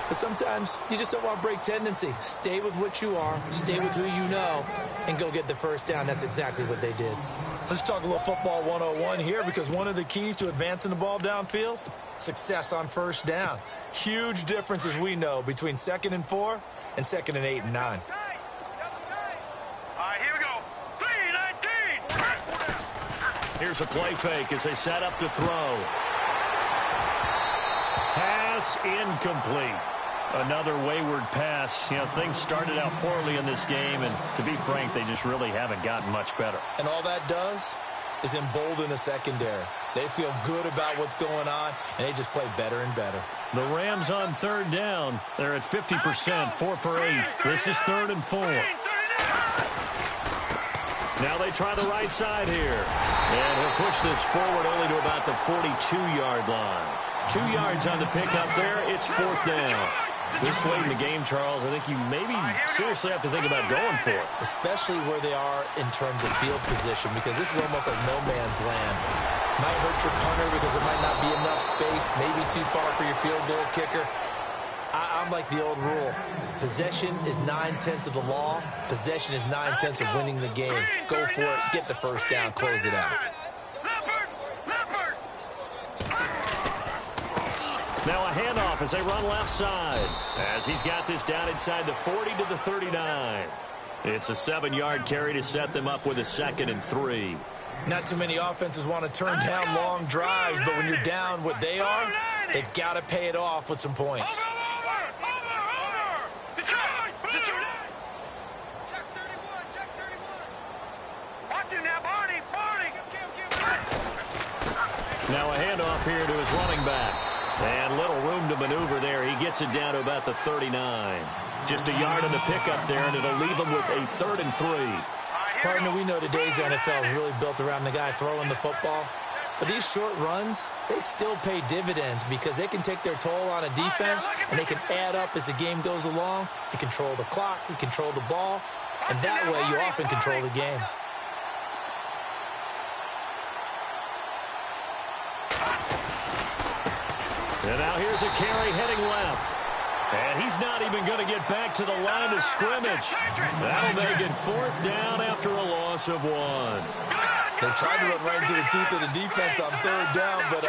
But sometimes you just don't want to break tendency. Stay with what you are, stay with who you know, and go get the first down. That's exactly what they did. Let's talk a little football 101 here because one of the keys to advancing the ball downfield, success on first down. Huge difference, as we know, between 2nd and 4 and 2nd and 8 and 9. All right, here we go. 3-19. Here's a play fake as they set up to throw. Pass incomplete. Another wayward pass. You know, things started out poorly in this game, and to be frank, they just really haven't gotten much better. And all that does is embolden a secondary. They feel good about what's going on, and they just play better and better. The Rams on third down. They're at 50%, 4 for 8. This is 3rd and 4. Now they try the right side here. And he'll push this forward only to about the 42-yard line. 2 yards on the pickup there. It's 4th down. This late in the game, Charles, I think you maybe seriously have to think about going for it. Especially where they are in terms of field position, because this is almost like no man's land. Might hurt your punter because there might not be enough space, maybe too far for your field goal kicker. I'm like the old rule. Possession is 9/10 of the law. Possession is 9/10 of winning the game. Go for it. Get the first down. Close it out. Now a handoff as they run left side. As he's got this down inside the 40 to the 39. It's a 7-yard carry to set them up with a 2nd and 3. Not too many offenses want to turn down long drives, but when you're down what they are, they've got to pay it off with some points. Now a handoff here to his running back. And little room to maneuver there. He gets it down to about the 39. Just a yard in the pickup there, and it'll leave him with a 3rd and 3. Partner, we know today's NFL is really built around the guy throwing the football. But these short runs, they still pay dividends because they can take their toll on a defense, and they can add up as the game goes along. You control the clock, you control the ball, and that way you often control the game. And now here's a carry heading left. And he's not even going to get back to the line of scrimmage. That'll make it 4th down after a loss of 1. They tried to run right into the teeth of the defense on 3rd down, but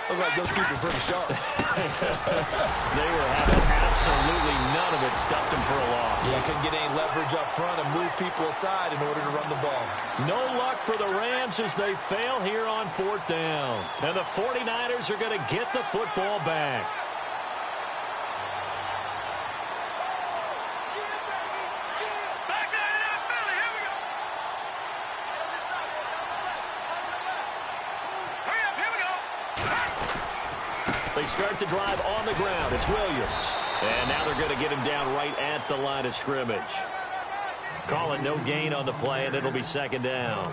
looked like those teeth were pretty sharp. They were having absolutely none of it. Stuffed them for a loss. Yeah, couldn't get any leverage up front and move people aside in order to run the ball. No luck for the Rams as they fail here on 4th down. And the 49ers are going to get the football back. They start the drive on the ground. It's Williams. And now they're going to get him down right at the line of scrimmage. Call it no gain on the play, and it'll be 2nd down.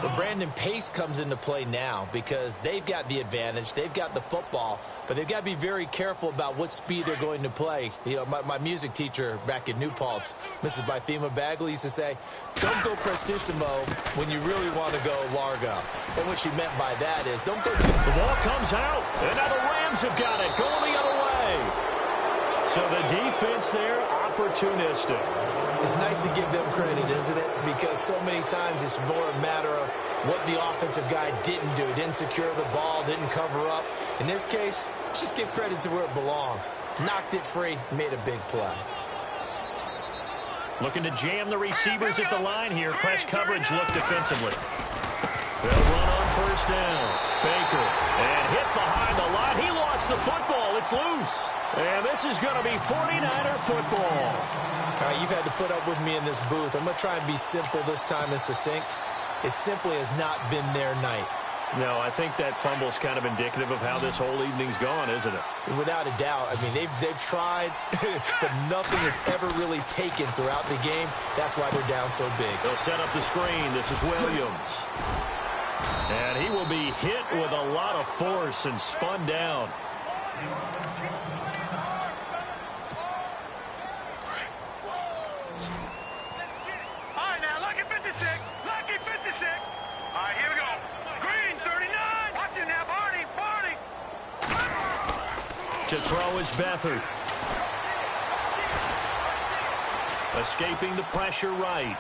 Well, Brandon, pace comes into play now because they've got the advantage. They've got the football, but they've got to be very careful about what speed they're going to play. You know, my music teacher back in New Paltz, Mrs. Bythema Bagley, used to say, don't go prestissimo when you really want to go largo. And what she meant by that is don't go too... The ball comes out, and now the Rams have got it, going the other way. So the defense there, opportunistic. It's nice to give them credit, isn't it? Because so many times it's more a matter of what the offensive guy didn't do. Didn't secure the ball, didn't cover up. In this case, let's just give credit to where it belongs. Knocked it free, made a big play. Looking to jam the receivers at the line here. Press coverage look defensively. They'll run on first down. Baker, and hit behind the line. He lost the football. It's loose. And this is going to be 49er football. All right, you've had to put up with me in this booth. I'm going to try and be simple this time and succinct. It simply has not been their night. No, I think that fumble's kind of indicative of how this whole evening's gone, isn't it? Without a doubt. I mean, they've tried, but nothing has ever really taken throughout the game. That's why they're down so big. They'll set up the screen. This is Williams. And he will be hit with a lot of force and spun down. All right, now, lucky 56. Lucky 56. All right, here we go. Green, 39. Watch it now, Barney. Barney. To throw is Beathard. Escaping the pressure right.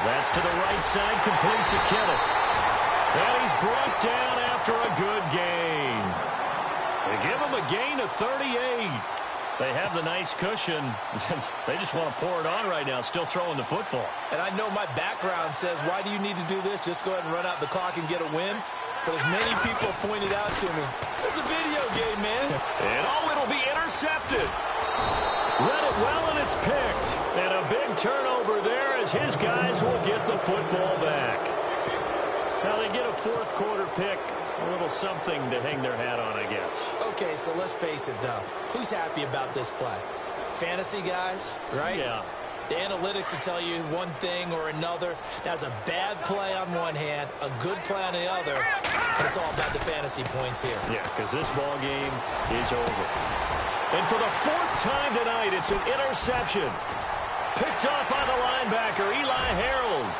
That's to the right side, complete to Kittle. And he's brought down after a good gain. They give him a gain of 38. They have the nice cushion. They just want to pour it on right now, still throwing the football. And I know my background says, why do you need to do this? Just go ahead and run out the clock and get a win. But as many people have pointed out to me, it's a video game, man. And it'll be intercepted. Read it well, and it's picked. And a big turnover there as his guys will get the football back. Now they get a fourth quarter pick. A little something to hang their hat on, I guess. Okay, so let's face it, though. Who's happy about this play? Fantasy guys, right? Yeah. The analytics will tell you one thing or another. That's a bad play on one hand, a good play on the other. But it's all about the fantasy points here. Yeah, because this ball game is over. And for the fourth time tonight, it's an interception. Picked off by the linebacker, Eli Harold.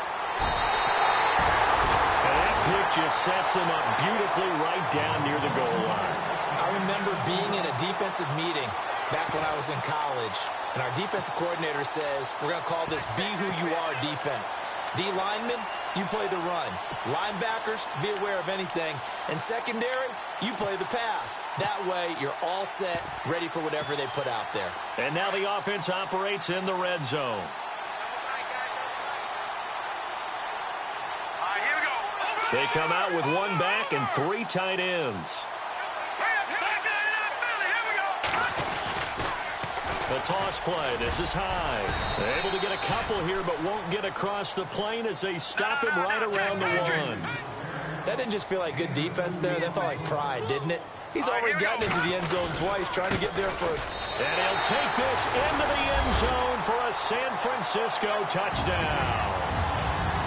And that pick just sets him up beautifully right down near the goal line. I remember being in a defensive meeting back when I was in college, and our defensive coordinator says, we're going to call this Be Who You Are defense. D linemen, you play the run. Linebackers, be aware of anything. And secondary, you play the pass. That way, you're all set, ready for whatever they put out there. And now the offense operates in the red zone. All right, here we go. They come out with one back and three tight ends. The toss play. This is high. They're able to get a couple here, but won't get across the plane as they stop him right around the one. That didn't just feel like good defense there. That felt like pride, didn't it? He's already gotten into the end zone twice, trying to get there first. And he'll take this into the end zone for a San Francisco touchdown.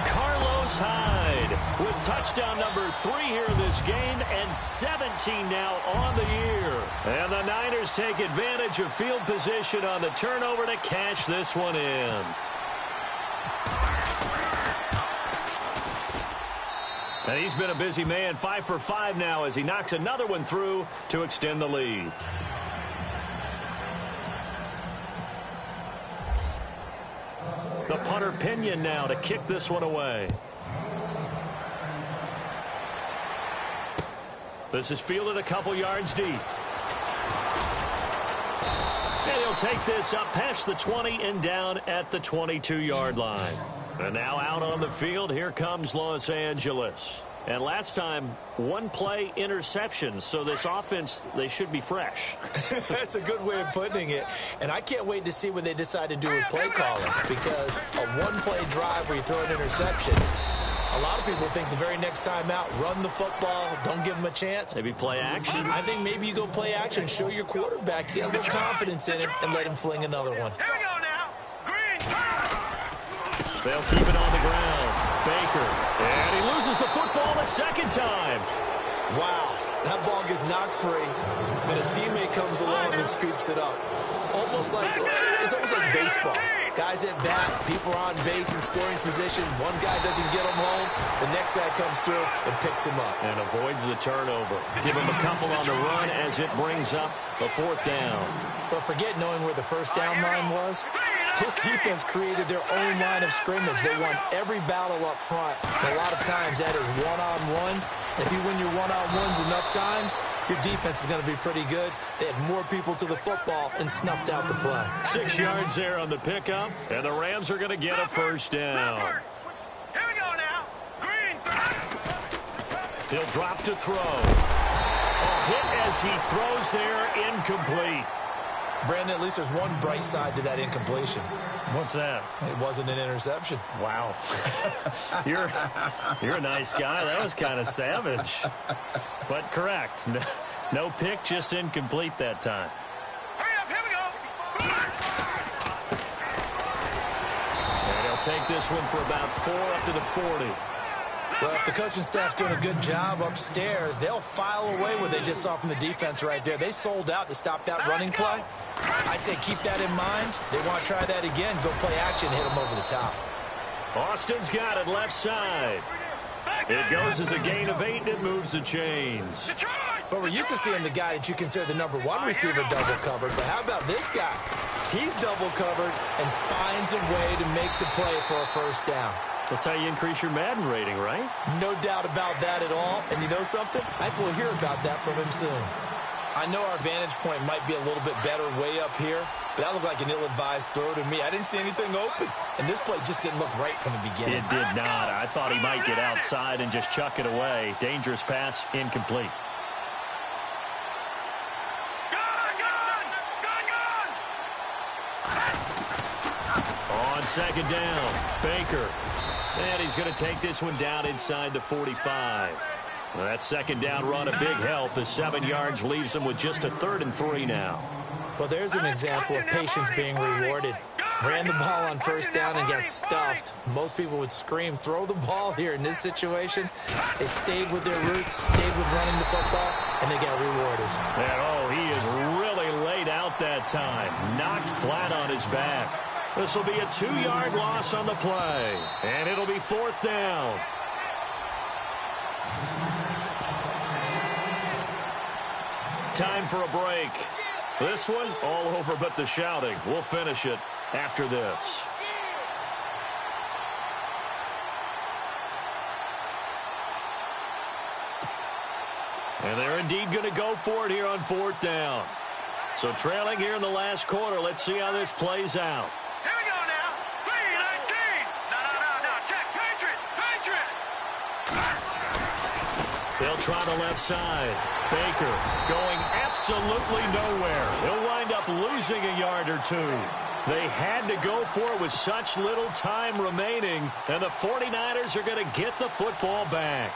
Carlos Hyde with touchdown number 3 here in this game and 17 now on the year. And the Niners take advantage of field position on the turnover to cash this one in. And he's been a busy man, 5 for 5 now as he knocks another one through to extend the lead. The punter Pinion now to kick this one away. This is fielded a couple yards deep. And he'll take this up past the 20 and down at the 22-yard line. And now out on the field, here comes Los Angeles. And last time, one play interception, so this offense, they should be fresh. That's a good way of putting it. And I can't wait to see what they decide to do with play calling, because a one-play drive where you throw an interception, a lot of people think the very next time out, run the football, don't give them a chance. Maybe play action. I think maybe you go play action, show your quarterback, get a little confidence in him, and let him fling another one. Here we go now. Green. They'll keep it on the ground. Baker. A second time. Wow. That ball gets knocked free, but a teammate comes along and scoops it up. It's almost like baseball. Guys at bat, people are on base in scoring position. One guy doesn't get him home. The next guy comes through and picks him up. And avoids the turnover. Give him a couple on the run as it brings up a fourth down. But forget knowing where the first down line was. This defense created their own line of scrimmage. They won every battle up front. And a lot of times that is one-on-one. If you win your one-on-ones enough times, your defense is going to be pretty good. They had more people to the football and snuffed out the play. 6 yards there on the pickup, and the Rams are going to get a first down. Here we go now. Green. He'll drop to throw. A hit as he throws there, incomplete. Brandon, at least there's one bright side to that incompletion. What's that? It wasn't an interception. Wow. You're a nice guy. That was kind of savage. But correct. No pick, just incomplete that time. Hurry up, here we go. And he'll take this one for about 4 up to the 40. Well, if the coaching staff's doing a good job upstairs, they'll file away what they just saw from the defense right there. They sold out to stop that running play. I'd say keep that in mind. They want to try that again. Go play action, hit them over the top. Austin's got it left side. It goes as a gain of 8, and it moves the chains. But we're used to seeing the guy that you consider the #1 receiver double covered. But how about this guy? He's double covered and finds a way to make the play for a first down. That's how you increase your Madden rating, right? No doubt about that at all. And you know something? I think we'll hear about that from him soon. I know our vantage point might be a little bit better way up here, but that looked like an ill-advised throw to me. I didn't see anything open, and this play just didn't look right from the beginning. It did not. I thought he might get outside and just chuck it away. Dangerous pass, incomplete. On second down, Baker. And he's going to take this one down inside the 45. Well, that second down run, a big help. The 7 yards leaves him with just a 3rd and 3 now. Well, there's an example of patience being rewarded. Ran the ball on first down and got stuffed. Most people would scream, throw the ball here. In this situation, they stayed with their roots, stayed with running the football, and they got rewarded. And, he is really laid out that time. Knocked flat on his back. This will be a 2-yard loss on the play. And it'll be 4th down. Time for a break. This one, all over but the shouting. We'll finish it after this. And they're indeed going to go for it here on 4th down. So trailing here in the last quarter. Let's see how this plays out. Here we go now. 3-19. No. Check. Patriot. They'll try the left side. Baker going absolutely nowhere. He'll wind up losing a yard or 2. They had to go for it with such little time remaining, and the 49ers are going to get the football back.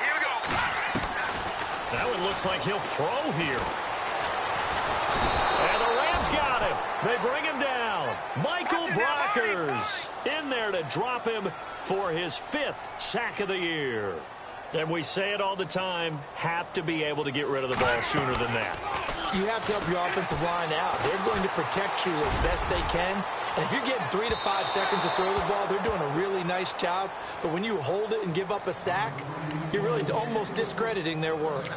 Here we go. That one looks like he'll throw here. And the Rams got him. They bring him down. Michael Brockers in there to drop him for his 5th sack of the year. And we say it all the time, have to be able to get rid of the ball sooner than that. You have to help your offensive line out. They're going to protect you as best they can. And if you're getting 3 to 5 seconds to throw the ball, they're doing a really nice job. But when you hold it and give up a sack, you're really almost discrediting their work.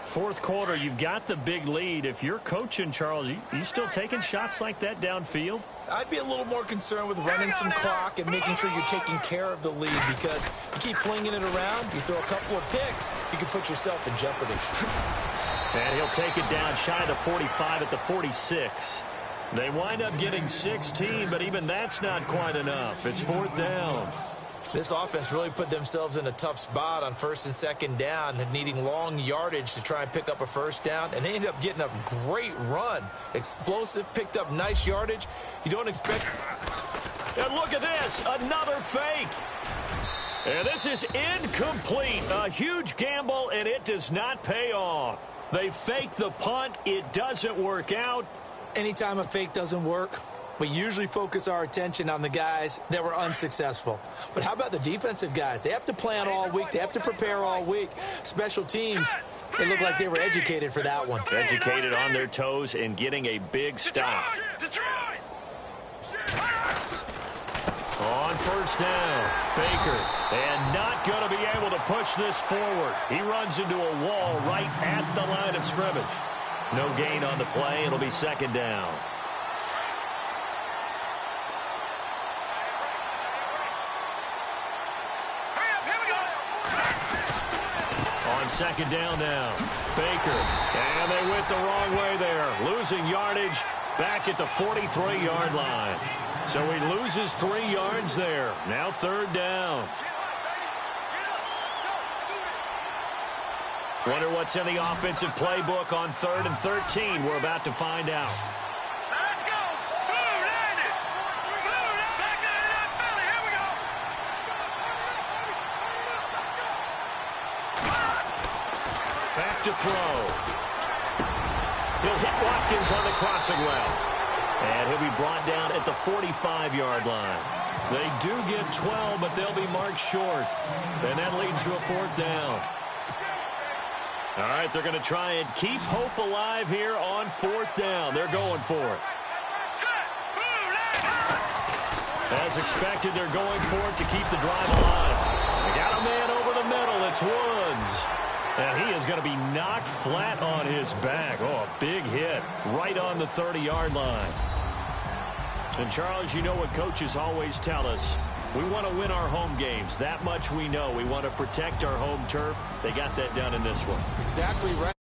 4th quarter, you've got the big lead. If you're coaching, Charles, you still taking shots like that downfield? I'd be a little more concerned with running some clock and making sure you're taking care of the lead, because you keep flinging it around, you throw a couple of picks, you can put yourself in jeopardy. And he'll take it down shy of the 45 at the 46. They wind up getting 16, but even that's not quite enough. It's 4th down. This offense really put themselves in a tough spot on 1st and 2nd down, needing long yardage to try and pick up a first down, and they ended up getting a great run. Explosive, picked up nice yardage. You don't expect... And look at this, another fake. And this is incomplete. A huge gamble, and it does not pay off. They fake the punt. It doesn't work out. Anytime a fake doesn't work, we usually focus our attention on the guys that were unsuccessful. But how about the defensive guys? They have to plan all week. They have to prepare all week. Special teams, they look like they were educated for that one. Educated on their toes and getting a big stop. On first down, Baker, and not going to be able to push this forward. He runs into a wall right at the line of scrimmage. No gain on the play. It'll be second down. On second down now, Baker, and they went the wrong way there, losing yardage back at the 43-yard line. So he loses 3 yards there. Now third down. Wonder what's in the offensive playbook on 3rd and 13. We're about to find out. Let's go. Blue landed. Blue back to that belly. Here we go. Back to throw. He'll hit Watkins on the crossing route. And he'll be brought down at the 45-yard line. They do get 12, but they'll be marked short. And that leads to a 4th down. All right, they're going to try and keep hope alive here on 4th down. They're going for it. As expected, they're going for it to keep the drive alive. They got a man over the middle. It's Woods. And he is going to be knocked flat on his back. Oh, a big hit right on the 30-yard line. And, Charles, you know what coaches always tell us. We want to win our home games. That much we know. We want to protect our home turf. They got that done in this one. Exactly right.